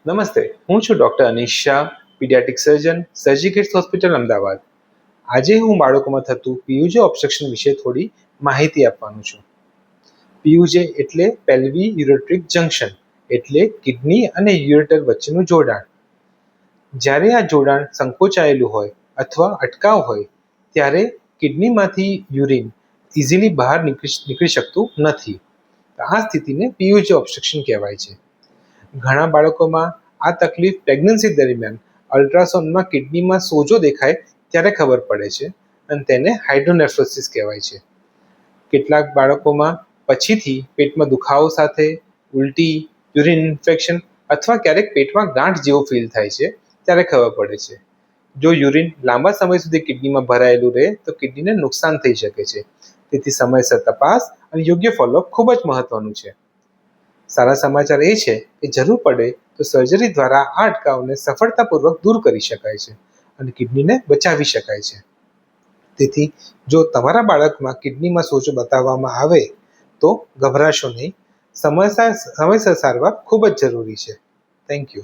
નમસ્તે, હું છું ડૉક્ટર અનીશ શાહ, પીડિયાટ્રિક સર્જન, સર્જીકેટ્સ હોસ્પિટલ, અમદાવાદ. આજે હું બાળકોમાં થતું પીયુજે ઓબ્સ્ટ્રક્શન વિશે થોડી માહિતી આપવાનું છું. પીયુજે એટલે પેલ્વી યુરેટ્રિક જંકશન, એટલે કિડની અને યુરેટર વચ્ચેનું જોડાણ. જ્યારે આ જોડાણ સંકોચાયેલું હોય અથવા અટકાવ હોય ત્યારે કિડનીમાંથી યુરિન ઇઝીલી બહાર નીકળી શકતું નથી. આ સ્થિતિને પીયુજે ઓબ્સ્ટ્રક્શન કહેવાય છે. ઘણા બાળકોમાં આ તકલીફ પ્રેગ્નન્સી દરમિયાન અલ્ટ્રાસાઉન્ડમાં કિડનીમાં સોજો દેખાય ત્યારે ખબર પડે છે અને તેને હાઇડ્રોનેફ્રોસિસ કહેવાય છે. કેટલાક બાળકોમાં પછીથી પેટમાં દુખાવો સાથે ઉલટી, યુરિન ઇન્ફેક્શન અથવા ક્યારેક પેટમાં ગાંઠ જેવું ફીલ થાય છે ત્યારે ખબર પડે છે. જો યુરિન લાંબા સમય સુધી કિડનીમાં ભરાયેલું રહે તો કિડનીને નુકસાન થઈ શકે છે. તેથી સમયસર તપાસ અને યોગ્ય ફોલોઅપ ખૂબ જ મહત્વનું છે. સારા સમાચાર એ છે કે જરૂર પડે તો સર્જરી દ્વારા આ અટકાવને સફળતાપૂર્વક દૂર કરી શકાય છે અને કિડનીને બચાવી શકાય છે. તેથી જો તમારા બાળકમાં કિડનીમાં સોજો બતાવવામાં આવે તો ગભરાશો નહીં. સમયસર સારવાર ખૂબ જ જરૂરી છે. Thank you.